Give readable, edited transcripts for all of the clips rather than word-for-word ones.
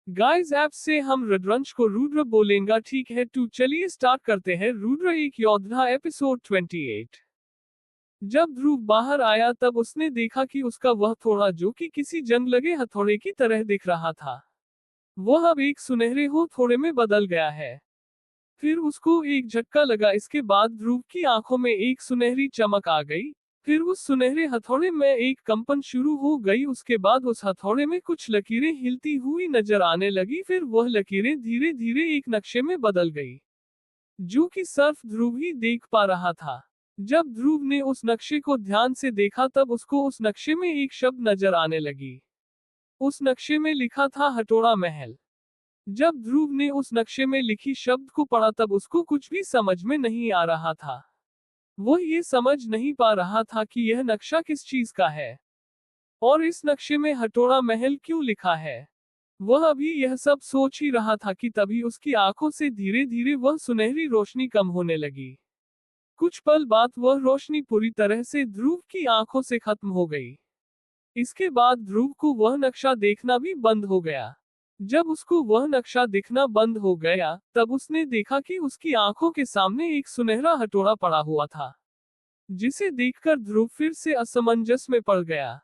Guys app से हम रुद्रंश को रुद्र बोलेंगे, ठीक है। तो चलिए स्टार्ट करते हैं। रुद्र एक योद्धा एपिसोड 28। जब ध्रुव बाहर आया तब उसने देखा कि उसका वह थोड़ा जो कि किसी जंग लगे हथौड़े की तरह दिख रहा था, वह अब एक सुनहरे हो थोड़े में बदल गया है। फिर उसको एक झटका लगा। इसके बाद ध्रुव की आंखों में एक सुनहरी चमक आ गई। फिर उस सुनहरे हथौड़े में एक कंपन शुरू हो गई। उसके बाद उस हथौड़े में कुछ लकीरें हिलती हुई नजर आने लगी। फिर वह लकीरें धीरे धीरे एक नक्शे में बदल गई, जो कि सिर्फ ध्रुव ही देख पा रहा था। जब ध्रुव ने उस नक्शे को ध्यान से देखा तब उसको उस नक्शे में एक शब्द नजर आने लगी। उस नक्शे में लिखा था हथौड़ा महल। जब ध्रुव ने उस नक्शे में लिखी शब्द को पढ़ा तब उसको कुछ भी समझ में नहीं आ रहा था। वह ये समझ नहीं पा रहा था कि यह नक्शा किस चीज का है और इस नक्शे में हथौड़ा महल क्यों लिखा है। वह अभी यह सब सोच ही रहा था कि तभी उसकी आंखों से धीरे धीरे वह सुनहरी रोशनी कम होने लगी। कुछ पल बाद वह रोशनी पूरी तरह से ध्रुव की आंखों से खत्म हो गई। इसके बाद ध्रुव को वह नक्शा देखना भी बंद हो गया। जब उसको वह नक्शा दिखना बंद हो गया तब उसने देखा कि उसकी आंखों के सामने एक सुनहरा हथौड़ा पड़ा हुआ था, जिसे देखकर ध्रुव फिर से असमंजस में पड़ गया।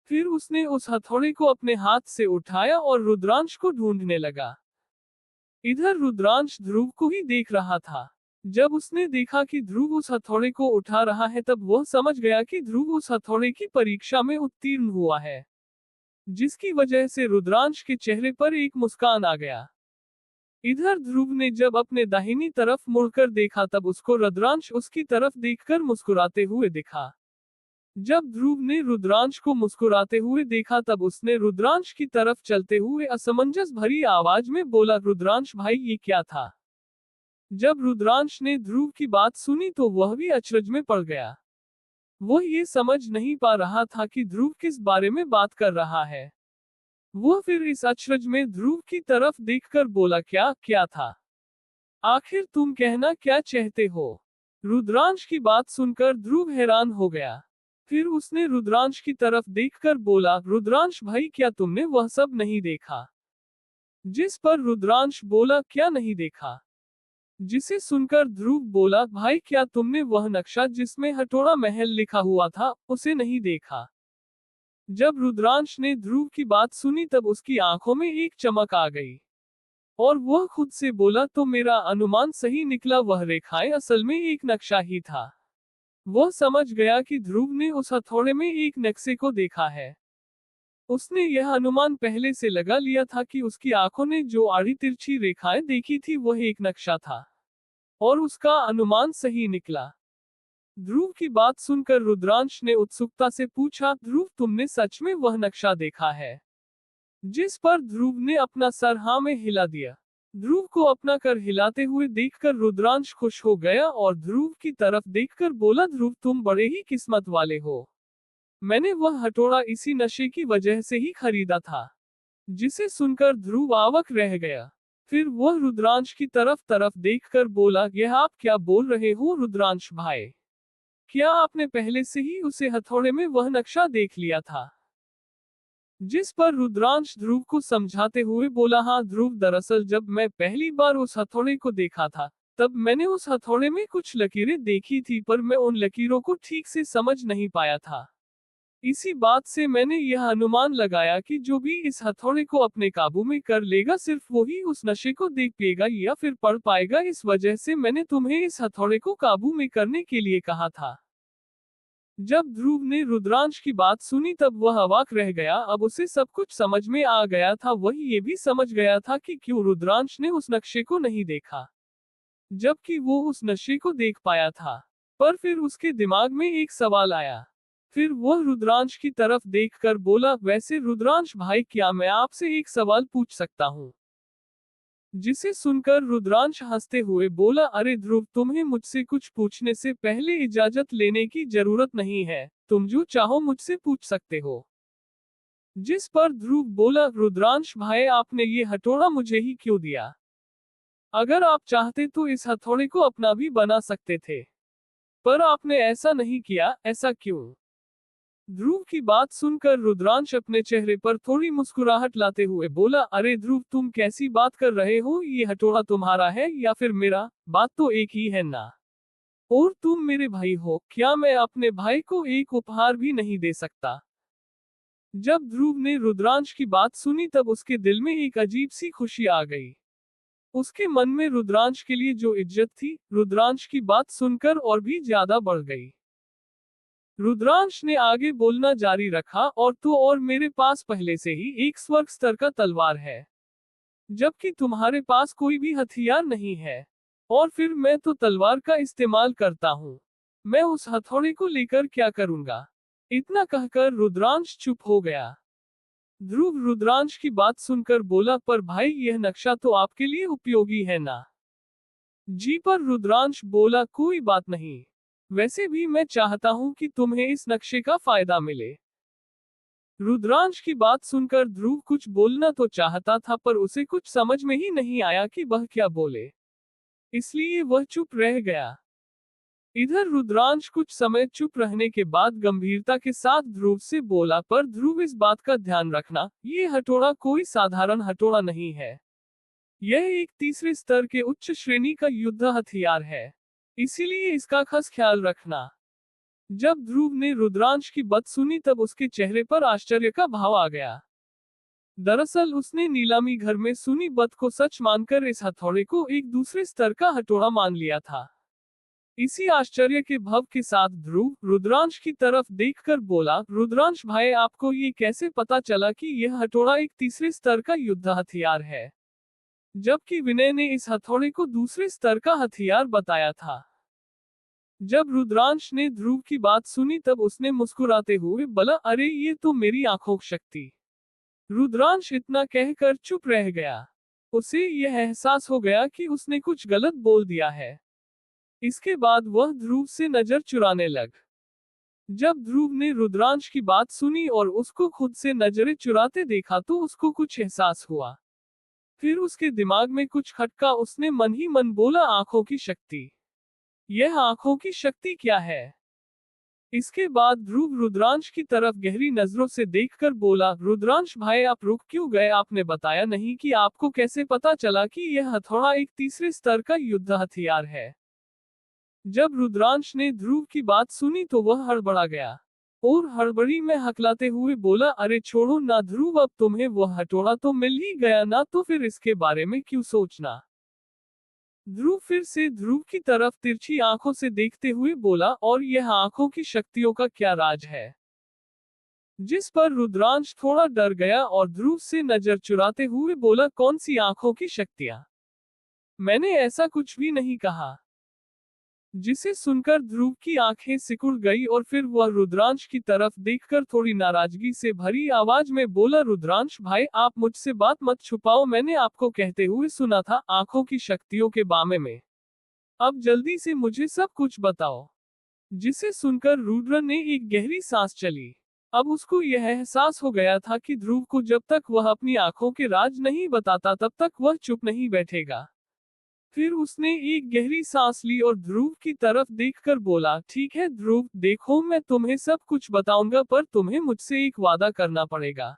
फिर उसने उस हथौड़े को अपने हाथ से उठाया और रुद्रांश को ढूंढने लगा। इधर रुद्रांश ध्रुव को ही देख रहा था। जब उसने देखा कि ध्रुव उस हथौड़े को उठा रहा है तब वह समझ गया कि ध्रुव उस हथौड़े की परीक्षा में उत्तीर्ण हुआ है, जिसकी वजह से रुद्रांश के चेहरे पर एक मुस्कान आ गया। इधर ध्रुव ने जब अपने दाहिनी तरफ मुड़कर देखा तब उसको रुद्रांश उसकी तरफ देखकर मुस्कुराते हुए दिखा। जब ध्रुव ने रुद्रांश को मुस्कुराते हुए देखा तब उसने रुद्रांश की तरफ चलते हुए असमंजस भरी आवाज में बोला, रुद्रांश भाई ये क्या था। जब रुद्रांश ने ध्रुव की बात सुनी तो वह भी अचरज में पड़ गया। वह ये समझ नहीं पा रहा था कि ध्रुव किस बारे में बात कर रहा है। वह फिर इस अचरज में ध्रुव की तरफ देखकर बोला, क्या क्या था, आखिर तुम कहना क्या चाहते हो। रुद्रांश की बात सुनकर ध्रुव हैरान हो गया। फिर उसने रुद्रांश की तरफ देखकर बोला, रुद्रांश भाई क्या तुमने वह सब नहीं देखा। जिस पर रुद्रांश बोला, क्या नहीं देखा। जिसे सुनकर ध्रुव बोला, भाई क्या तुमने वह नक्शा जिसमें हथौड़ा महल लिखा हुआ था उसे नहीं देखा। जब रुद्रांश ने ध्रुव की बात सुनी तब उसकी आंखों में एक चमक आ गई और वह खुद से बोला, तो मेरा अनुमान सही निकला, वह रेखाएं असल में एक नक्शा ही था। वह समझ गया कि ध्रुव ने उस हथौड़े में एक नक्शे को देखा है। उसने यह अनुमान पहले से लगा लिया था कि उसकी आंखों ने जो आड़ी तिरछी रेखाएं देखी थी वह एक नक्शा था, और उसका अनुमान सही निकला। ध्रुव की बात सुनकर रुद्रांश ने उत्सुकता से पूछा, ध्रुव तुमने सच में वह नक्शा देखा है। जिस पर ध्रुव ने अपना सर हाँ में हिला दिया। ध्रुव को अपना कर हिलाते हुए देखकर रुद्रांश खुश हो गया और ध्रुव की तरफ देखकर बोला, ध्रुव तुम बड़े ही किस्मत वाले हो। मैंने वह हथौड़ा इसी नशे की वजह से ही खरीदा था। जिसे सुनकर ध्रुव अवाक रह गया। फिर वह रुद्रांश की तरफ तरफ देखकर बोला, यह आप क्या बोल रहे हो रुद्रांश भाई। क्या आपने पहले से ही उसे हथौड़े में वह नक्शा देख लिया था। जिस पर रुद्रांश ध्रुव को समझाते हुए बोला, हाँ ध्रुव दरअसल जब मैं पहली बार उस हथौड़े को देखा था तब मैंने उस हथौड़े में कुछ लकीरें देखी थी, पर मैं उन लकीरों को ठीक से समझ नहीं पाया था। इसी बात से मैंने यह अनुमान लगाया कि जो भी इस हथौड़े को अपने काबू में कर लेगा सिर्फ वही उस नशे को देख पाएगा या फिर पढ़ पाएगा। इस वजह से मैंने तुम्हें इस हथौड़े को काबू में करने के लिए कहा था। जब ध्रुव ने रुद्रांश की बात सुनी तब वह अवाक रह गया। अब उसे सब कुछ समझ में आ गया था। वह ये भी समझ गया था कि क्यों रुद्रांश ने उस नक्शे को नहीं देखा, जबकि वो उस नशे को देख पाया था। पर फिर उसके दिमाग में एक सवाल आया। फिर वह रुद्रांश की तरफ देखकर बोला, वैसे रुद्रांश भाई क्या मैं आपसे एक सवाल पूछ सकता हूँ। जिसे सुनकर रुद्रांश हंसते हुए बोला, अरे ध्रुव तुम्हें मुझसे कुछ पूछने से पहले इजाजत लेने की जरूरत नहीं है, तुम जो चाहो मुझसे पूछ सकते हो। जिस पर ध्रुव बोला, रुद्रांश भाई आपने ये हथौड़ा मुझे ही क्यों दिया। अगर आप चाहते तो इस हथौड़े को अपना भी बना सकते थे, पर आपने ऐसा नहीं किया, ऐसा क्यों। ध्रुव की बात सुनकर रुद्रांश अपने चेहरे पर थोड़ी मुस्कुराहट लाते हुए बोला, अरे ध्रुव, तुम कैसी बात कर रहे हो? ये हथौड़ा तुम्हारा है या फिर मेरा? बात तो एक ही है ना। और तुम मेरे भाई हो, क्या मैं अपने भाई को एक उपहार भी नहीं दे सकता? जब ध्रुव ने रुद्रांश की बात सुनी तब उसके दिल में एक अजीब सी खुशी आ गई। उसके मन में रुद्रांश के लिए जो इज्जत थी, रुद्रांश की बात सुनकर और भी ज्यादा बढ़ गई। रुद्रांश ने आगे बोलना जारी रखा, और मेरे पास पहले से ही एक स्वर्ग स्तर का तलवार है, जबकि तुम्हारे पास कोई भी हथियार नहीं है। और फिर मैं तो तलवार का इस्तेमाल करता हूँ। मैं उस हथौड़े को लेकर क्या करूंगा? इतना कहकर रुद्रांश चुप हो गया। ध्रुव रुद्रांश की बात सुनकर बोला, पर भाई, यह नक्शा तो आपके लिए उपयोगी है ना? जी, पर रुद्रांश बोला, कोई बात नहीं। वैसे भी मैं चाहता हूं कि तुम्हें इस नक्शे का फायदा मिले। रुद्रांश की बात सुनकर ध्रुव कुछ बोलना तो चाहता था, पर उसे कुछ समझ में ही नहीं आया कि वह क्या बोले। इसलिए वह चुप रह गया। इधर रुद्रांश कुछ समय चुप रहने के बाद गंभीरता के साथ ध्रुव से बोला, पर ध्रुव, इस बात का ध्यान रखना, ये हथौड़ा कोई साधारण हथौड़ा नहीं है। यह एक तीसरे स्तर के उच्च श्रेणी का युद्ध हथियार है। इसीलिए इसका खास ख्याल रखना। जब ध्रुव ने रुद्रांश की बात सुनी तब उसके चेहरे पर आश्चर्य का भाव आ गया। दरअसल उसने नीलामी घर में सुनी बात को सच मानकर इस हथौड़े को एक दूसरे स्तर का हथौड़ा मान लिया था। इसी आश्चर्य के भाव के साथ ध्रुव रुद्रांश की तरफ देखकर बोला, रुद्रांश भाई, आपको ये कैसे पता चला कि यह हथौड़ा एक तीसरे स्तर का युद्ध हथियार है, जबकि विनय ने इस हथौड़े को दूसरे स्तर का हथियार बताया था? जब रुद्रांश ने ध्रुव की बात सुनी तब उसने मुस्कुराते हुए बोला, अरे ये तो मेरी आंखों की शक्ति। रुद्रांश इतना कहकर चुप रह गया। उसे यह एहसास हो गया कि उसने कुछ गलत बोल दिया है। इसके बाद वह ध्रुव से नजर चुराने लग। जब ध्रुव ने रुद्रांश की बात सुनी और उसको खुद से नजरें चुराते देखा तो उसको कुछ एहसास हुआ। फिर उसके दिमाग में कुछ खटका, उसने मन ही मन बोला, आंखों की शक्ति। यह आंखों की शक्ति क्या है? इसके बाद ध्रुव रुद्रांश की तरफ गहरी नजरों से देखकर बोला, रुद्रांश भाई, आप रुक क्यों गए? आपने बताया नहीं कि आपको कैसे पता चला कि यह हथौड़ा एक तीसरे स्तर का युद्ध हथियार है? जब रुद्रांश ने ध्रुव की बात सुनी तो वह हड़बड़ा गया और हड़बड़ी में हकलाते हुए बोला, अरे छोड़ो ना ध्रुव, अब तुम्हें वह हथौड़ा तो मिल ही गया ना, तो फिर इसके बारे में क्यों सोचना? ध्रुव फिर से ध्रुव की तरफ तिरछी आंखों से देखते हुए बोला, और यह आंखों की शक्तियों का क्या राज है? जिस पर रुद्रांश थोड़ा डर गया और ध्रुव से नजर चुराते हुए बोला, कौन सी आंखों की शक्तियां? मैंने ऐसा कुछ भी नहीं कहा। जिसे सुनकर ध्रुव की आंखें सिकुड़ गई और फिर वह रुद्रांश की तरफ देखकर थोड़ी नाराजगी से भरी आवाज में बोला, रुद्रांश भाई, आप मुझसे बात मत छुपाओ। मैंने आपको कहते हुए सुना था आंखों की शक्तियों के बारे में। अब जल्दी से मुझे सब कुछ बताओ। जिसे सुनकर रुद्र ने एक गहरी सांस चली। अब उसको यह एहसास हो गया था कि ध्रुव को जब तक वह अपनी आंखों के राज नहीं बताता तब तक वह चुप नहीं बैठेगा। फिर उसने एक गहरी सांस ली और ध्रुव की तरफ देखकर बोला, ठीक है ध्रुव, देखो मैं तुम्हें सब कुछ बताऊंगा, पर तुम्हें मुझसे एक वादा करना पड़ेगा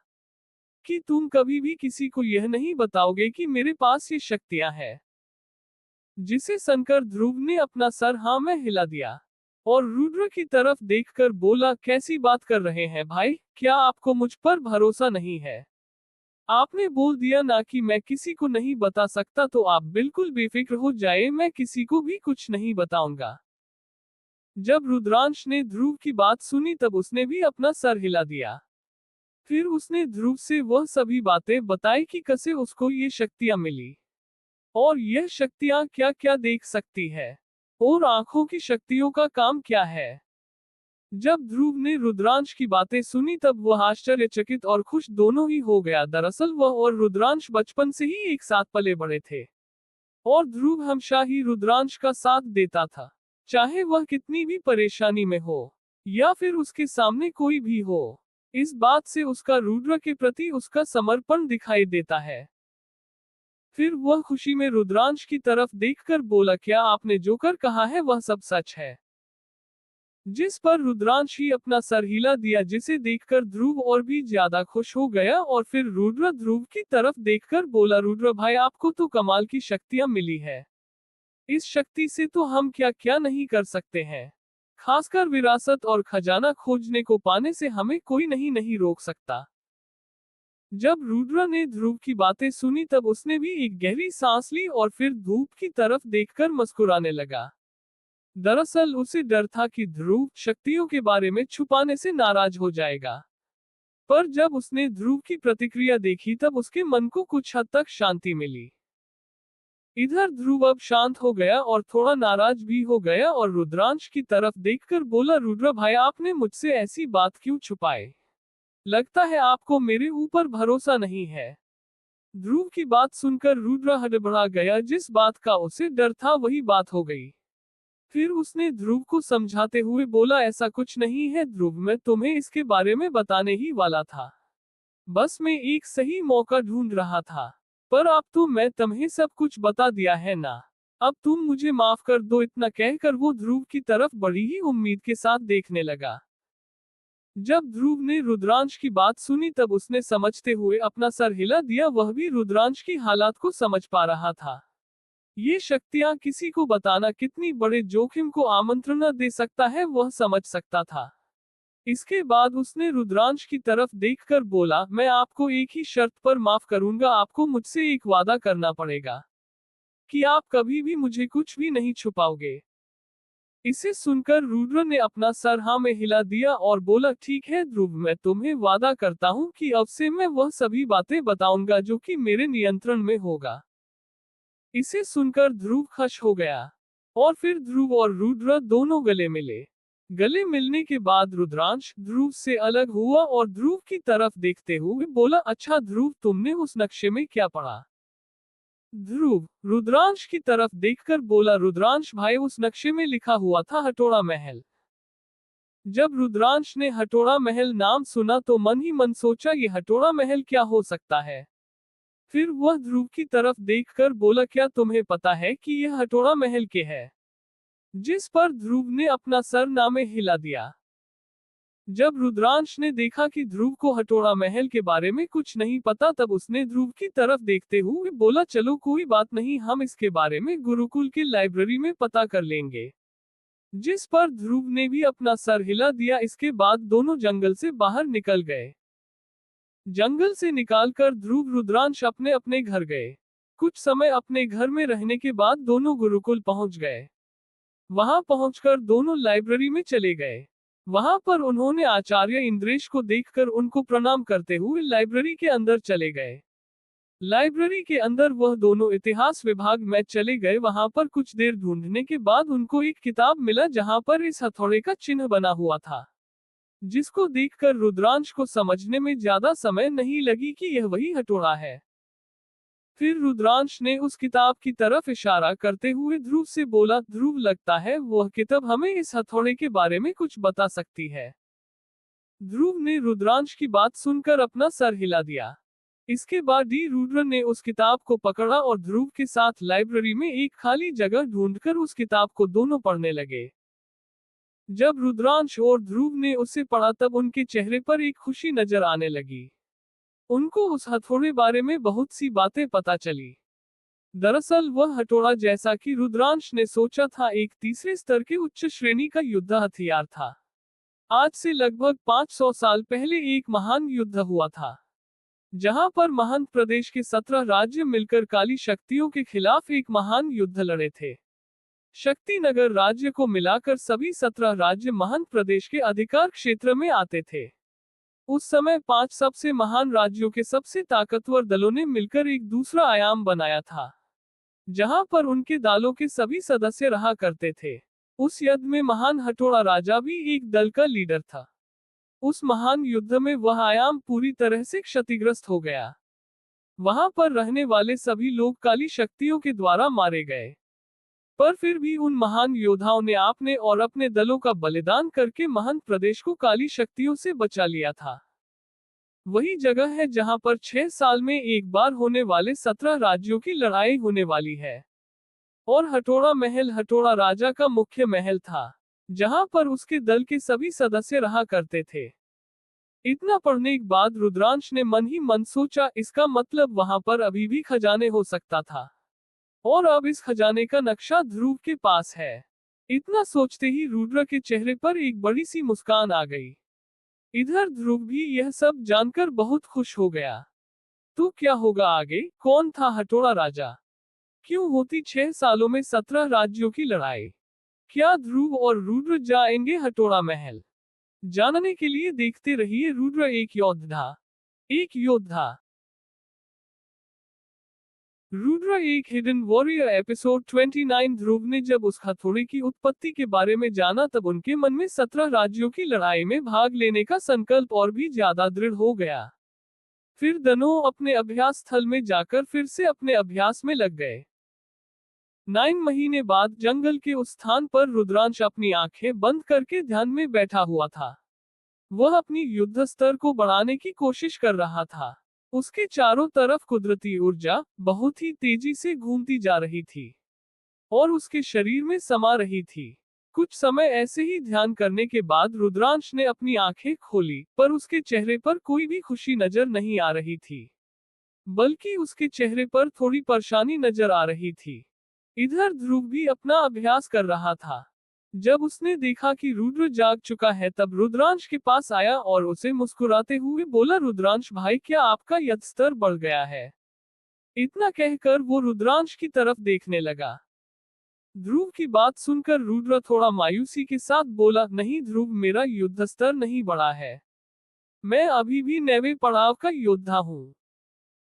कि तुम कभी भी किसी को यह नहीं बताओगे कि मेरे पास ये शक्तियां हैं। जिसे सुनकर ध्रुव ने अपना सर हाँ में हिला दिया और रुद्र की तरफ देखकर बोला, कैसी बात कर रहे हैं भाई, क्या आपको मुझ पर भरोसा नहीं है? आपने बोल दिया ना कि मैं किसी को नहीं बता सकता, तो आप बिल्कुल बेफिक्र हो जाए, मैं किसी को भी कुछ नहीं बताऊंगा। जब रुद्रांश ने ध्रुव की बात सुनी तब उसने भी अपना सर हिला दिया। फिर उसने ध्रुव से वह सभी बातें बताई कि कैसे उसको ये शक्तियां मिली और यह शक्तियां क्या क्या देख सकती है और आंखों की शक्तियों का काम क्या है। जब ध्रुव ने रुद्रांश की बातें सुनी तब वह आश्चर्यचकित और खुश दोनों ही हो गया। दरअसल वह और रुद्रांश बचपन से ही एक साथ पले बड़े थे और ध्रुव हमेशा ही रुद्रांश का साथ देता था, चाहे वह कितनी भी परेशानी में हो या फिर उसके सामने कोई भी हो। इस बात से उसका रुद्र के प्रति उसका समर्पण दिखाई देता है। फिर वह खुशी में रुद्रांश की तरफ देखकर बोला, क्या आपने जो कर कहा है वह सब सच है? जिस पर रुद्रांश ही अपना सर हिला दिया, जिसे देखकर ध्रुव और भी ज्यादा खुश हो गया और फिर रुद्र ध्रुव की तरफ देखकर बोला, रुद्र भाई आपको तो कमाल की शक्तियां मिली है। इस शक्ति से तो हम क्या क्या नहीं कर सकते हैं। खासकर विरासत और खजाना खोजने को पाने से हमें कोई नहीं नहीं रोक सकता। जब रुद्र ने ध्रुव की बातें सुनी तब उसने भी एक गहरी सांस ली और फिर धूप की तरफ देखकर मुस्कुराने लगा। दरअसल उसे डर था कि ध्रुव शक्तियों के बारे में छुपाने से नाराज हो जाएगा। पर जब उसने ध्रुव की प्रतिक्रिया देखी तब उसके मन को कुछ हद तक शांति मिली। इधर ध्रुव अब शांत हो गया और थोड़ा नाराज भी हो गया और रुद्रांश की तरफ देखकर बोला, रुद्र भाई आपने मुझसे ऐसी बात क्यों छुपाई? लगता है आपको मेरे ऊपर भरोसा नहीं है। ध्रुव की बात सुनकर रुद्र हड़बड़ा गया, जिस बात का उसे डर था वही बात हो गई। फिर उसने ध्रुव को समझाते हुए बोला, ऐसा कुछ नहीं है ध्रुव, मैं तुम्हें इसके बारे में बताने ही वाला था। बस मैं एक सही मौका ढूंढ रहा था। पर अब तो मैं तुम्हें सब कुछ बता दिया है ना। अब तुम मुझे माफ कर दो। इतना कहकर वो ध्रुव की तरफ बड़ी ही उम्मीद के साथ देखने लगा। जब ध्रुव ने रुद्रांश की बात सुनी तब उसने समझते हुए अपना सर हिला दिया। वह भी रुद्रांश की हालात को समझ पा रहा था। ये शक्तियां किसी को बताना कितनी बड़े जोखिम को आमंत्रण दे सकता है वह समझ सकता था। इसके बाद उसने रुद्रांश की तरफ देखकर बोला, मैं आपको एक ही शर्त पर माफ करूंगा। आपको मुझसे एक वादा करना पड़ेगा कि आप कभी भी मुझे कुछ भी नहीं छुपाओगे। इसे सुनकर रुद्र ने अपना सर हाँ में हिला दिया और बोला, ठीक है ध्रुव, मैं तुम्हें वादा करता हूँ कि अब से मैं वह सभी बातें बताऊंगा जो कि मेरे नियंत्रण में होगा। इसे सुनकर ध्रुव खुश हो गया और फिर ध्रुव और रुद्र दोनों गले मिले। गले मिलने के बाद रुद्रांश ध्रुव से अलग हुआ और ध्रुव की तरफ देखते हुए बोला, अच्छा ध्रुव, तुमने उस नक्शे में क्या पढ़ा? ध्रुव रुद्रांश की तरफ देखकर बोला, रुद्रांश भाई, उस नक्शे में लिखा हुआ था हथौड़ा महल। जब रुद्रांश ने हथौड़ा महल नाम सुना तो मन ही मन सोचा, ये हथौड़ा महल क्या हो सकता है? फिर वह ध्रुव की तरफ देखकर बोला, क्या तुम्हें पता है कि यह हथौड़ा महल के है? जिस पर ध्रुव ने अपना सर नामे हिला दिया। जब रुद्रांश ने देखा कि ध्रुव को हथौड़ा महल के बारे में कुछ नहीं पता तब उसने ध्रुव की तरफ देखते हुए बोला, चलो कोई बात नहीं, हम इसके बारे में गुरुकुल की लाइब्रेरी में पता कर लेंगे। जिस पर ध्रुव ने भी अपना सर हिला दिया। इसके बाद दोनों जंगल से बाहर निकल गए। जंगल से निकालकर ध्रुव रुद्रांश अपने अपने घर गए। कुछ समय अपने घर में रहने के बाद दोनों गुरुकुल पहुंच गए। वहां पहुंचकर दोनों लाइब्रेरी में चले गए। वहां पर उन्होंने आचार्य इंद्रेश को देखकर उनको प्रणाम करते हुए लाइब्रेरी के अंदर चले गए। लाइब्रेरी के अंदर वह दोनों इतिहास विभाग में चले गए। वहां पर कुछ देर ढूंढने के बाद उनको एक किताब मिला जहां पर इस हथौड़े का चिन्ह बना हुआ था, जिसको देखकर रुद्रांश को समझने में ज्यादा समय नहीं लगी कि यह वही हथौड़ा है। फिर रुद्रांश ने उस किताब की तरफ इशारा करते हुए ध्रुव से बोला, ध्रुव, लगता है वह किताब हमें इस हथौड़े के बारे में कुछ बता सकती है। ध्रुव ने रुद्रांश की बात सुनकर अपना सर हिला दिया। इसके बाद ही रुद्र ने उस किताब को पकड़ा और ध्रुव के साथ लाइब्रेरी में एक खाली जगह ढूंढकर उस किताब को दोनों पढ़ने लगे। जब रुद्रांश और ध्रुव ने उसे पढ़ा तब उनके चेहरे पर एक खुशी नजर आने लगी। उनको उस हथौड़े बारे में बहुत सी बातें पता चली। दरअसल वह हथौड़ा, जैसा कि रुद्रांश ने सोचा था, एक तीसरे स्तर के उच्च श्रेणी का युद्ध हथियार था। आज से लगभग 500 साल पहले एक महान युद्ध हुआ था, जहां पर महंत प्रदेश के 17 राज्य मिलकर काली शक्तियों के खिलाफ एक महान युद्ध लड़े थे। शक्तिनगर राज्य को मिलाकर सभी 17 राज्य महंत प्रदेश के अधिकार क्षेत्र में आते थे। उस समय 5 सबसे महान राज्यों के सबसे ताकतवर दलों ने मिलकर एक दूसरा आयाम बनाया था, जहां पर उनके दलों के सभी सदस्य रहा करते थे। उस युद्ध में महान हथौड़ा राजा भी एक दल का लीडर था। उस महान युद्ध में वह आयाम पूरी तरह से क्षतिग्रस्त हो गया। वहां पर रहने वाले सभी लोग काली शक्तियों के द्वारा मारे गए। पर फिर भी उन महान योद्धाओं ने आपने और अपने दलों का बलिदान करके महंत प्रदेश को काली शक्तियों से बचा लिया था। वही जगह है जहां पर 6 साल में एक बार होने वाले 17 राज्यों की लड़ाई होने वाली है। और हथौड़ा महल हथौड़ा राजा का मुख्य महल था। जहां पर उसके दल के सभी सदस्य रहा करते थे। इतना पढ़ने के बाद रुद्रांश ने मन ही मन सोचा, इसका मतलब वहां पर अभी भी खजाने हो सकता था, और अब इस खजाने का नक्शा ध्रुव के पास है। इतना सोचते ही रुद्र के चेहरे पर एक बड़ी सी मुस्कान आ गई। इधर ध्रुव भी यह सब जानकर बहुत खुश हो गया। तो क्या होगा आगे? कौन था हथौड़ा राजा? क्यों होती 6 सालों में 17 राज्यों की लड़ाई? क्या ध्रुव और रुद्र जाएंगे हथौड़ा महल? जानने के लिए देखते रहिए रुद्र एक योद्धा। एक योद्धा। रुद्र एक हिडन वॉरियर एपिसोड 29। ध्रुव ने जब उस हथौड़े की उत्पत्ति के बारे में जाना तब उनके मन में 17 राज्यों की लड़ाई में भाग लेने का संकल्प और भी ज्यादा दृढ़ हो गया। फिर दोनों अपने अभ्यास स्थल में जाकर फिर से अपने अभ्यास में लग गए। 9 महीने बाद जंगल के उस स्थान पर रुद्रांश अपनी आंखें बंद करके ध्यान में बैठा हुआ था। वह अपनी युद्ध स्तर को बढ़ाने की कोशिश कर रहा था। उसके चारों तरफ कुदरती ऊर्जा बहुत ही तेजी से घूमती जा रही थी और उसके शरीर में समा रही थी। कुछ समय ऐसे ही ध्यान करने के बाद रुद्रांश ने अपनी आंखें खोली, पर उसके चेहरे पर कोई भी खुशी नजर नहीं आ रही थी, बल्कि उसके चेहरे पर थोड़ी परेशानी नजर आ रही थी। इधर ध्रुव भी अपना अभ्यास कर रहा था। जब उसने देखा कि रुद्र जाग चुका है तब रुद्रांश के पास आया और उसे मुस्कुराते हुए बोला, रुद्रांश भाई, क्या आपका यद स्तर बढ़ गया है? इतना कहकर वो रुद्रांश की तरफ देखने लगा। ध्रुव की बात सुनकर रुद्र थोड़ा मायूसी के साथ बोला, नहीं ध्रुव, मेरा युद्ध स्तर नहीं बढ़ा है। मैं अभी भी 9वें पड़ाव का योद्धा हूँ।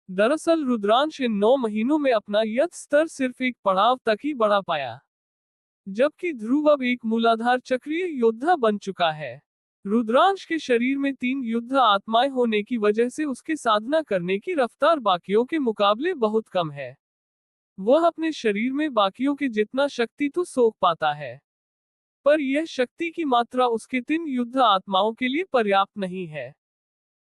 दरअसल रुद्रांश इन 9 महीनों में अपना यद स्तर सिर्फ एक पड़ाव तक ही बढ़ा पाया, जबकि ध्रुव अब एक मूलाधार चक्रीय योद्धा बन चुका है। रुद्रांश के शरीर में 3 युद्ध आत्माएं होने की वजह से उसके साधना करने की रफ्तार बाकियों के मुकाबले बहुत कम है। वह अपने शरीर में बाकियों के जितना शक्ति तो सोख पाता है, पर यह शक्ति की मात्रा उसके 3 युद्ध आत्माओं के लिए पर्याप्त नहीं है।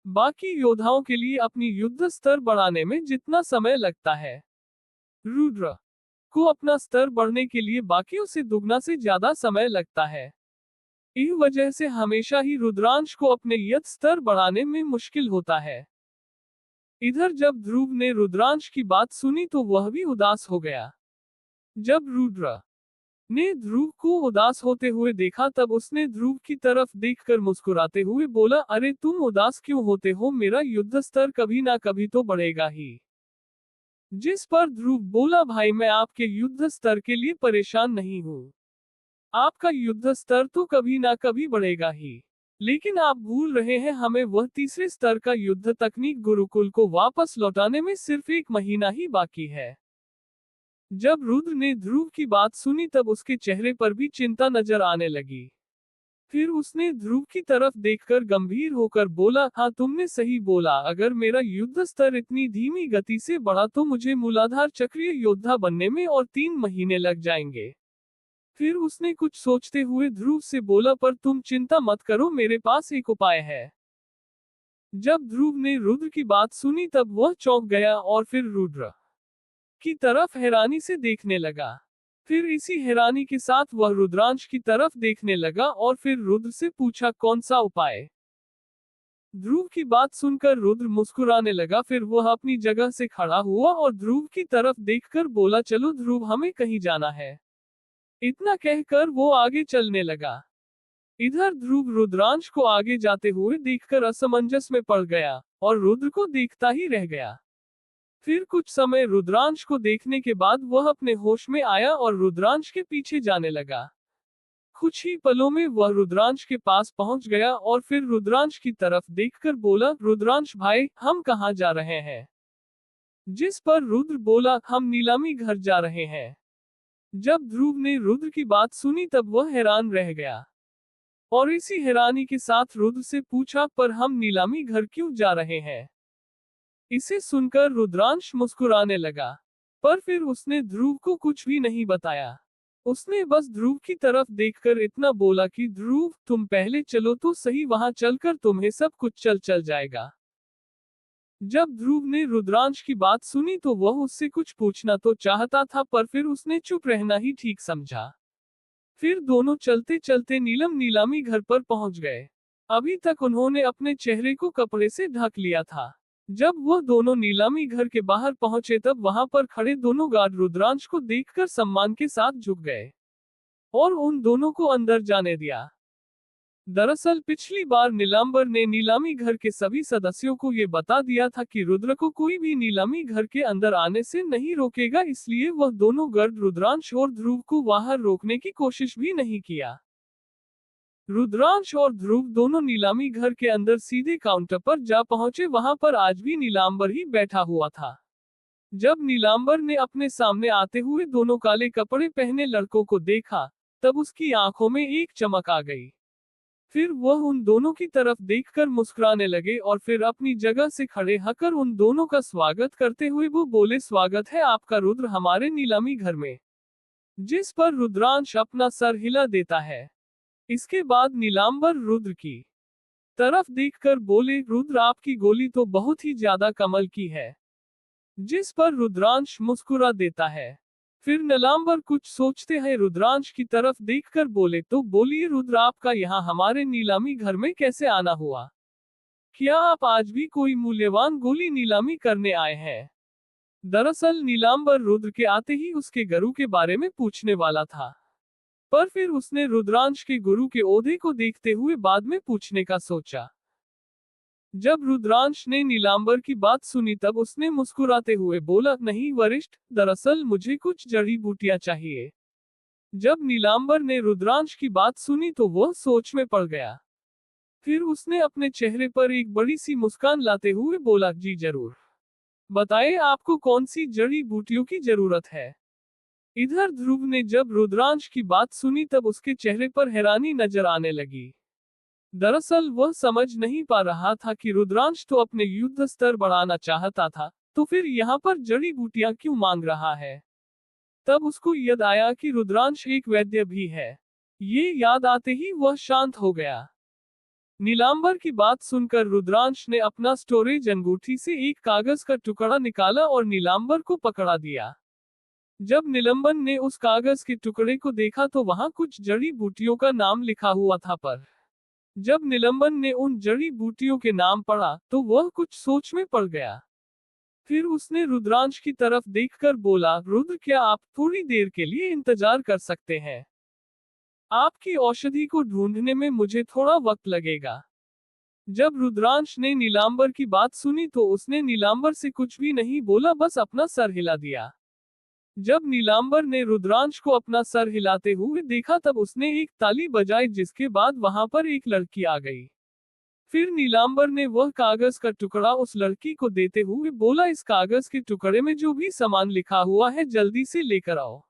बाकी योद्धाओं के लिए अपनी युद्ध स्तर बढ़ाने में जितना समय लगता है, रुद्र को अपना स्तर बढ़ने के लिए बाकियों से दुगना से ज्यादा समय लगता है। इस वजह से हमेशा ही रुद्रांश को अपने यद स्तर बढ़ाने में मुश्किल होता है। इधर जब ध्रुव ने रुद्रांश की बात सुनी तो वह भी उदास हो गया। जब रुद्र ने ध्रुव को उदास होते हुए देखा तब उसने ध्रुव की तरफ देखकर मुस्कुराते हुए बोला, अरे तुम उदास क्यों होते हो? मेरा युद्ध स्तर कभी ना कभी तो बढ़ेगा ही। जिस पर ध्रुव बोला, भाई मैं आपके युद्ध स्तर के लिए परेशान नहीं हूँ। आपका युद्ध स्तर तो कभी ना कभी बढ़ेगा ही, लेकिन आप भूल रहे हैं हमें वह तीसरे स्तर का युद्ध तकनीक गुरुकुल को वापस लौटाने में सिर्फ 1 महीना ही बाकी है। जब रुद्र ने ध्रुव की बात सुनी तब उसके चेहरे पर भी चिंता नजर आने लगी। फिर उसने ध्रुव की तरफ देखकर गंभीर होकर बोला, हाँ तुमने सही बोला, अगर मेरा युद्ध स्तर इतनी धीमी गति से बढ़ा तो मुझे मूलाधार चक्रीय योद्धा बनने में और 3 महीने लग जाएंगे। फिर उसने कुछ सोचते हुए ध्रुव से बोला, पर तुम चिंता मत करो, मेरे पास एक उपाय है। जब ध्रुव ने रुद्र की बात सुनी तब वह चौंक गया और फिर रुद्र की तरफ हैरानी से देखने लगा। फिर इसी हैरानी के साथ वह रुद्रांश की तरफ देखने लगा और फिर रुद्र से पूछा, कौन सा उपाय? ध्रुव की बात सुनकर रुद्र मुस्कुराने लगा। फिर वह अपनी जगह से खड़ा हुआ और ध्रुव की तरफ देखकर बोला, चलो ध्रुव, हमें कहीं जाना है। इतना कहकर वो आगे चलने लगा। इधर ध्रुव रुद्रांश को आगे जाते हुए देखकर असमंजस में पड़ गया और रुद्र को देखता ही रह गया। फिर कुछ समय रुद्रांश को देखने के बाद वह अपने होश में आया और रुद्रांश के पीछे जाने लगा। कुछ ही पलों में वह रुद्रांश के पास पहुंच गया और फिर रुद्रांश की तरफ देखकर बोला, रुद्रांश भाई, हम कहाँ जा रहे हैं? जिस पर रुद्र बोला, हम नीलामी घर जा रहे हैं। जब ध्रुव ने रुद्र की बात सुनी तब वह हैरान रह गया और इसी हैरानी के साथ रुद्र से पूछा, पर हम नीलामी घर क्यों जा रहे हैं? इसे सुनकर रुद्रांश मुस्कुराने लगा, पर फिर उसने ध्रुव को कुछ भी नहीं बताया। उसने बस ध्रुव की तरफ देखकर इतना बोला कि ध्रुव, तुम पहले चलो तो सही, वहां चलकर तुम्हें सब कुछ चल जाएगा। जब ध्रुव ने रुद्रांश की बात सुनी तो वह उससे कुछ पूछना तो चाहता था, पर फिर उसने चुप रहना ही ठीक समझा। फिर दोनों चलते चलते नीलम नीलामी घर पर पहुंच गए। अभी तक उन्होंने अपने चेहरे को कपड़े से ढक लिया था। जब वह दोनों नीलामी घर के बाहर पहुंचे तब वहां पर खड़े दोनों गार्ड रुद्रांश को देखकर सम्मान के साथ झुक गए और उन दोनों को अंदर जाने दिया। दरअसल पिछली बार नीलांबर ने नीलामी घर के सभी सदस्यों को ये बता दिया था कि रुद्र को कोई भी नीलामी घर के अंदर आने से नहीं रोकेगा, इसलिए वह दोनों गर्द रुद्रांश और ध्रुव को बाहर रोकने की कोशिश भी नहीं किया। रुद्रांश और ध्रुव दोनों नीलामी घर के अंदर सीधे काउंटर पर जा पहुंचे। वहां पर आज भी नीलांबर ही बैठा हुआ था। जब नीलांबर ने अपने सामने आते हुए दोनों काले कपड़े पहने लड़कों को देखा, तब उसकी आंखों में एक चमक आ गई। फिर वह उन दोनों की तरफ देखकर मुस्कुराने लगे और फिर अपनी जगह से खड़े होकर उन दोनों का स्वागत करते हुए वो बोले, स्वागत है आपका रुद्र हमारे नीलामी घर में। जिस पर रुद्रांश अपना सर हिला देता है। इसके बाद नीलांबर रुद्र की तरफ देखकर बोले, रुद्र आपकी गोली तो बहुत ही ज्यादा कमाल की है। जिस पर रुद्रांश मुस्कुरा देता है। फिर नीलांबर कुछ सोचते हैं रुद्रांश की तरफ देखकर बोले, तो बोलिए रुद्र आपका यहाँ हमारे नीलामी घर में कैसे आना हुआ? क्या आप आज भी कोई मूल्यवान गोली नीलामी करने आए हैं? दरअसल नीलांबर रुद्र के आते ही उसके गुरु के बारे में पूछने वाला था, पर फिर उसने रुद्रांश के गुरु के ओहदे को देखते हुए बाद में पूछने का सोचा। जब रुद्रांश ने नीलांबर की बात सुनी तब उसने मुस्कुराते हुए बोला, नहीं वरिष्ठ, दरअसल मुझे कुछ जड़ी बूटियां चाहिए। जब नीलांबर ने रुद्रांश की बात सुनी तो वह सोच में पड़ गया। फिर उसने अपने चेहरे पर एक बड़ी सी मुस्कान लाते हुए बोला, जी जरूर, बताएं आपको कौन सी जड़ी बूटियों की जरूरत है। इधर ध्रुव ने जब रुद्रांश की बात सुनी तब उसके चेहरे पर हैरानी नजर आने लगी। दरअसल वह समझ नहीं पा रहा था कि रुद्रांश तो अपने युद्ध स्तर बढ़ाना चाहता था, तो फिर यहाँ पर जड़ी बूटियां क्यों मांग रहा है। तब उसको याद आया कि रुद्रांश एक वैद्य भी है। ये याद आते ही वह शांत हो गया। नीलांबर की बात सुनकर रुद्रांश ने अपना स्टोरेज अंगूठी से एक कागज का टुकड़ा निकाला और नीलांबर को पकड़ा दिया। जब नीलंबर ने उस कागज के टुकड़े को देखा तो वहां कुछ जड़ी बूटियों का नाम लिखा हुआ था, पर जब नीलंबर ने उन जड़ी बूटियों के नाम पढ़ा तो वह कुछ सोच में पड़ गया। फिर उसने रुद्रांश की तरफ देखकर बोला, रुद्र क्या आप थोड़ी देर के लिए इंतजार कर सकते हैं? आपकी औषधि को ढूंढने में मुझे थोड़ा वक्त लगेगा। जब रुद्रांश ने नीलांबर की बात सुनी तो उसने नीलांबर से कुछ भी नहीं बोला, बस अपना सर हिला दिया। जब नीलांबर ने रुद्रांश को अपना सर हिलाते हुए देखा तब उसने एक ताली बजाई, जिसके बाद वहां पर एक लड़की आ गई। फिर नीलांबर ने वह कागज का टुकड़ा उस लड़की को देते हुए बोला, इस कागज के टुकड़े में जो भी सामान लिखा हुआ है जल्दी से लेकर आओ।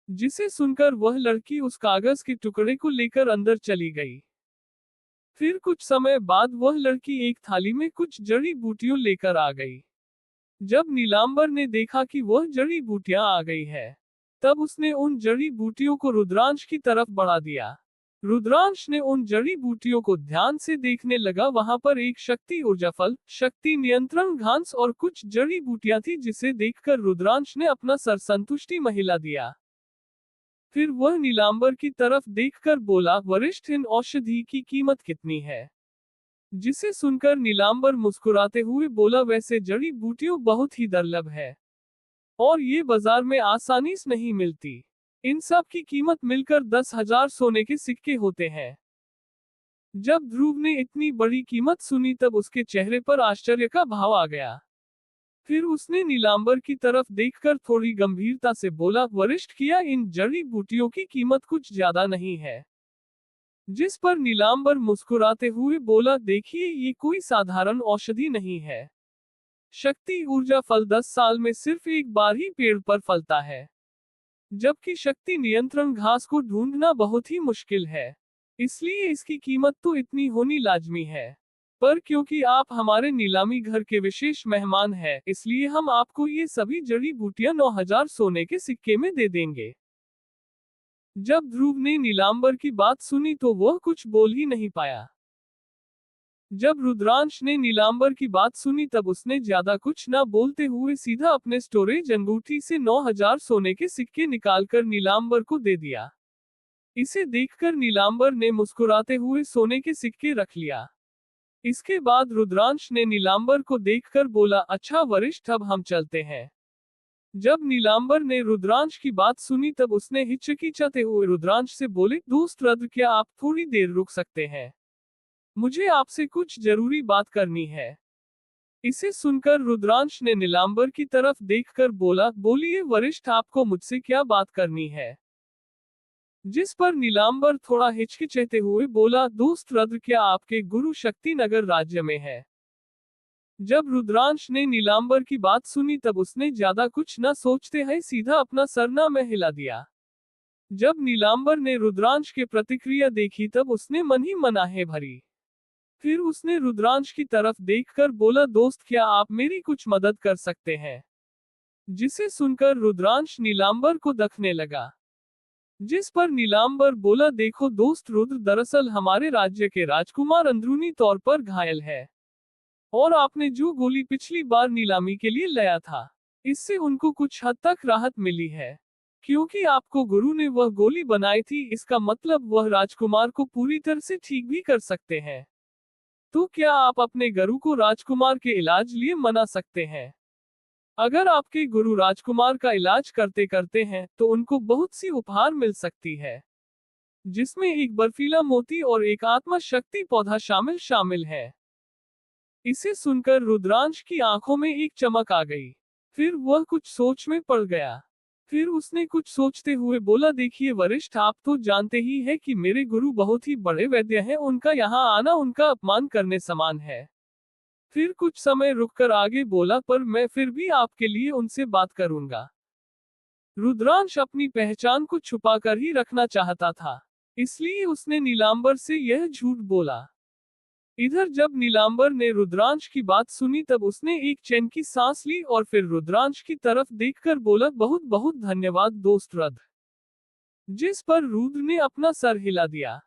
जिसे सुनकर वह लड़की उस कागज के टुकड़े को लेकर अंदर चली गई। फिर कुछ समय बाद वह लड़की एक थाली में कुछ जड़ी बूटियां लेकर आ गई। जब नीलांबर ने देखा कि वह जड़ी बूटियां आ गई है, तब उसने उन जड़ी बूटियों को रुद्रांश की तरफ बढ़ा दिया। रुद्रांश ने उन जड़ी बूटियों को ध्यान से देखने लगा। वहां पर एक शक्ति ऊर्जा फल, शक्ति नियंत्रण घास और कुछ जड़ी बूटियां थी, जिसे देखकर रुद्रांश ने अपना सर संतुष्टि में हिला दिया। फिर वह नीलांबर की तरफ देखकर बोला, वरिष्ठ, इन औषधि की कीमत कितनी है? जिसे सुनकर नीलांबर मुस्कुराते हुए बोला, वैसे जड़ी बूटियों बहुत ही दुर्लभ है और ये बाजार में आसानी से नहीं मिलती। इन सब की कीमत मिलकर 10,000 सोने के सिक्के होते हैं। जब ध्रुव ने इतनी बड़ी कीमत सुनी तब उसके चेहरे पर आश्चर्य का भाव आ गया। फिर उसने नीलांबर की तरफ देखकर थोड़ी गंभीरता से बोला, वरिष्ठ, किया इन जड़ी बूटियों की कीमत कुछ ज्यादा नहीं है? जिस पर नीलांबर मुस्कुराते हुए बोला, देखिए, ये कोई साधारण औषधि नहीं है। शक्ति ऊर्जा फल 10 साल में सिर्फ एक बार ही पेड़ पर फलता है, जबकि शक्ति नियंत्रण घास को ढूंढना बहुत ही मुश्किल है। इसलिए इसकी कीमत तो इतनी होनी लाजमी है। पर क्योंकि आप हमारे नीलामी घर के विशेष मेहमान हैं, इसलिए हम आपको ये सभी जड़ी बूटियां 9,000 सोने के सिक्के में दे देंगे। जब ध्रुव ने नीलांबर की बात सुनी तो वह कुछ बोल ही नहीं पाया। जब रुद्रांश ने नीलांबर की बात सुनी तब उसने ज्यादा कुछ न बोलते हुए सीधा अपने स्टोरेज अंगूठी से 9,000 सोने के सिक्के निकालकर नीलांबर को दे दिया। इसे देखकर नीलांबर ने मुस्कुराते हुए सोने के सिक्के रख लिया। इसके बाद रुद्रांश ने नीलांबर को देखकर बोला, अच्छा वरिष्ठ, अब हम चलते हैं। जब नीलांबर ने रुद्रांश की बात सुनी तब उसने हिचकिचाते हुए रुद्रांश से बोले, दोस्त रुद्र, क्या आप थोड़ी देर रुक सकते हैं? मुझे आपसे कुछ जरूरी बात करनी है। इसे सुनकर रुद्रांश ने नीलांबर की तरफ देखकर बोला, बोलिए वरिष्ठ, आपको मुझसे क्या बात करनी है? जिस पर नीलांबर थोड़ा हिचकिचाते हुए बोला, दोस्त रुद्र, क्या आपके गुरु शक्ति नगर राज्य में है? जब रुद्रांश ने नीलांबर की बात सुनी तब उसने ज्यादा कुछ न सोचते हुए सीधा अपना सरना में हिला दिया। जब नीलांबर ने रुद्रांश के प्रतिक्रिया देखी तब उसने मन ही मन आहें भरी। फिर उसने रुद्रांश की तरफ देखकर बोला, दोस्त, क्या आप मेरी कुछ मदद कर सकते हैं? जिसे सुनकर रुद्रांश नीलांबर को देखने लगा। जिस पर नीलांबर बोला, देखो दोस्त रुद्र, दरअसल हमारे राज्य के राजकुमार अंदरूनी तौर पर घायल है, और आपने जो गोली पिछली बार नीलामी के लिए लाया था, इससे उनको कुछ हद तक राहत मिली है। क्योंकि आपको गुरु ने वह गोली बनाई थी, इसका मतलब वह राजकुमार को पूरी तरह से ठीक भी कर सकते हैं। तो क्या आप अपने गुरु को राजकुमार के इलाज लिए मना सकते हैं? अगर आपके गुरु राजकुमार का इलाज करते करते हैं तो उनको बहुत सी उपहार मिल सकती है, जिसमें एक बर्फीला मोती और एक आत्मा शक्ति पौधा शामिल है। इसे सुनकर रुद्रांश की आंखों में एक चमक आ गई। फिर वह कुछ सोच में पड़ गया। फिर उसने कुछ सोचते हुए बोला, देखिए वरिष्ठ, आप तो जानते ही हैं कि मेरे गुरु बहुत ही बड़े वैद्य हैं, उनका यहाँ आना उनका अपमान करने समान है। फिर कुछ समय रुककर आगे बोला, पर मैं फिर भी आपके लिए उनसे बात करूंगा। रुद्रांश अपनी पहचान को छुपाकर ही रखना चाहता था, इसलिए उसने नीलांबर से यह झूठ बोला। इधर जब नीलांबर ने रुद्रांश की बात सुनी तब उसने एक चैन की सांस ली और फिर रुद्रांश की तरफ देखकर बोला, बहुत बहुत धन्यवाद दोस्त रुद्र। जिस पर रुद्र ने अपना सर हिला दिया।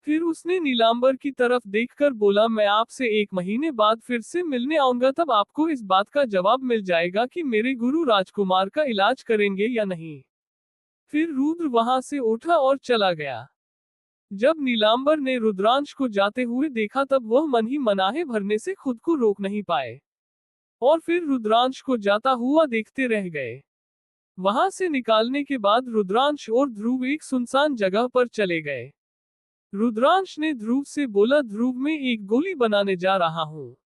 फिर उसने नीलांबर की तरफ देखकर बोला, मैं आपसे 1 महीने बाद फिर से मिलने आऊंगा, तब आपको इस बात का जवाब मिल जाएगा कि मेरे गुरु राजकुमार का इलाज करेंगे या नहीं। फिर रुद्र वहां से उठा और चला गया। जब नीलांबर ने रुद्रांश को जाते हुए देखा तब वह मन ही मन आहें भरने से खुद को रोक नहीं पाए, और फिर रुद्रांश को जाता हुआ देखते रह गए। वहां से निकालने के बाद रुद्रांश और ध्रुव एक सुनसान जगह पर चले गए। रुद्रांश ने ध्रुव से बोला, ध्रुव, मैं एक गोली बनाने जा रहा हूँ।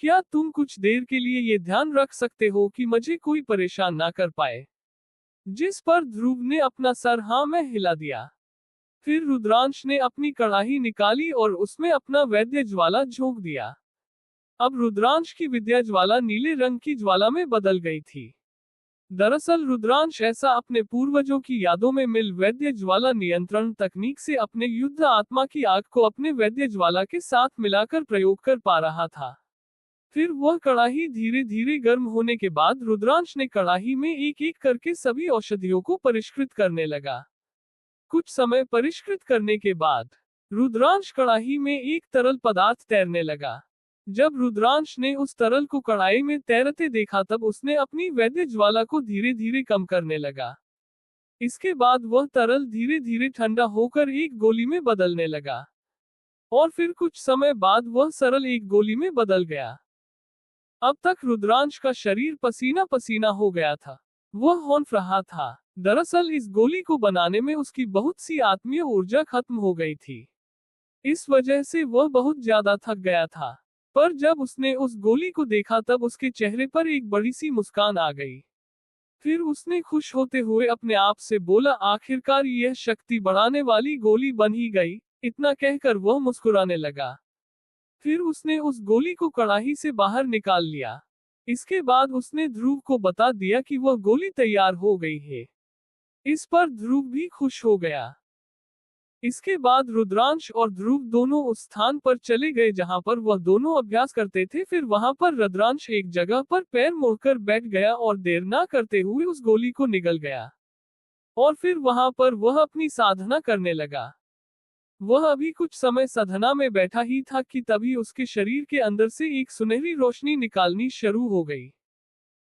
क्या तुम कुछ देर के लिए ये ध्यान रख सकते हो कि मुझे कोई परेशान ना कर पाए? जिस पर ध्रुव ने अपना सर हाँ में हिला दिया। फिर रुद्रांश ने अपनी कड़ाही निकाली और उसमें अपना वैद्य ज्वाला झोंक दिया। अब रुद्रांश की विद्या ज्वाला नीले रंग की ज्वाला में बदल गई थी। दरअसल रुद्रांश ऐसा अपने पूर्वजों की यादों में मिल वैद्य ज्वाला नियंत्रण तकनीक से अपने युद्ध आत्मा की आग को अपने वैद्य ज्वाला के साथ मिलाकर प्रयोग कर पा रहा था। फिर वह कड़ाही धीरे धीरे गर्म होने के बाद रुद्रांश ने कड़ाही में एक एक करके सभी औषधियों को परिष्कृत करने लगा। कुछ समय परिष्कृत करने के बाद रुद्रांश कड़ाही में एक तरल पदार्थ तैरने लगा। जब रुद्रांश ने उस तरल को कड़ाई में तैरते देखा तब उसने अपनी वैद्य ज्वाला को धीरे धीरे कम करने लगा। इसके बाद वह तरल धीरे धीरे ठंडा होकर एक गोली में बदलने लगा, और फिर कुछ समय बाद वह सरल एक गोली में बदल गया। अब तक रुद्रांश का शरीर पसीना पसीना हो गया था। वह हौंफ रहा था। दरअसल इस गोली को बनाने में उसकी बहुत सी आत्मीय ऊर्जा खत्म हो गई थी। इस वजह से वह बहुत ज्यादा थक गया था। पर जब उसने उस गोली को देखा तब उसके चेहरे पर एक बड़ी सी मुस्कान आ गई। फिर उसने खुश होते हुए अपने आप से बोला, आखिरकार यह शक्ति बढ़ाने वाली गोली बन ही गई। इतना कहकर वह मुस्कुराने लगा। फिर उसने उस गोली को कड़ाही से बाहर निकाल लिया। इसके बाद उसने ध्रुव को बता दिया कि वह गोली तैयार हो गई है। इस पर ध्रुव भी खुश हो गया। इसके बाद रुद्रांश और ध्रुव दोनों उस स्थान पर चले गए जहां पर वह दोनों अभ्यास करते थे। फिर वहां पर रुद्रांश एक जगह पर पैर मोड़कर बैठ गया और देर ना करते हुए उस गोली को निगल गया, और फिर वहां पर वह अपनी साधना करने लगा। वह अभी कुछ समय साधना में बैठा ही था कि तभी उसके शरीर के अंदर से एक सुनहरी रोशनी निकालनी शुरू हो गई,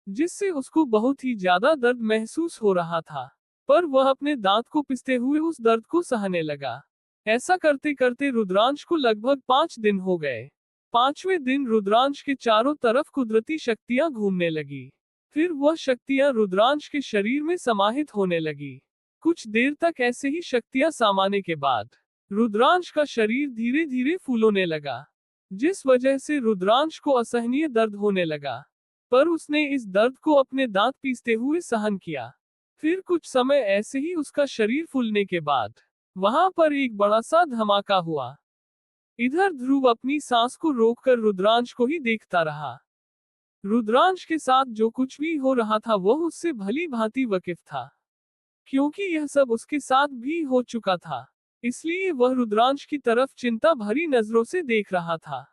जिससे उसको बहुत ही ज्यादा दर्द महसूस हो रहा था। पर वह अपने दांत को पिसते हुए उस दर्द को सहने लगा। ऐसा करते करते रुद्रांश को लगभग 5 दिन हो गए। 5वें दिन रुद्रांश के चारों तरफ कुदरती शक्तियां घूमने लगी। फिर वह शक्तियां रुद्रांश के शरीर में समाहित होने लगी। कुछ देर तक ऐसे ही शक्तियां समाने के बाद रुद्रांश का शरीर धीरे धीरे फूलोने लगा, जिस वजह से रुद्रांश को असहनीय दर्द होने लगा। पर उसने इस दर्द को अपने दांत पीसते हुए सहन किया। फिर कुछ समय ऐसे ही उसका शरीर फूलने के बाद वहां पर एक बड़ा सा धमाका हुआ। इधर ध्रुव अपनी सांस को रोककर रुद्रांश को ही देखता रहा। रुद्रांश के साथ जो कुछ भी हो रहा था वह उससे भली भांति वाकिफ था, क्योंकि यह सब उसके साथ भी हो चुका था। इसलिए वह रुद्रांश की तरफ चिंता भरी नजरों से देख रहा था।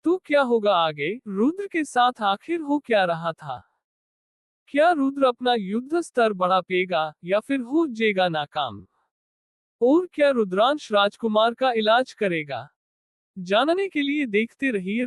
तो क्या होगा आगे, रुद्र के साथ आखिर हो क्या रहा था? क्या रुद्र अपना युद्ध स्तर बढ़ाएगा या फिर हो जाएगा नाकाम? और क्या रुद्रांश राजकुमार का इलाज करेगा? जानने के लिए देखते रहिए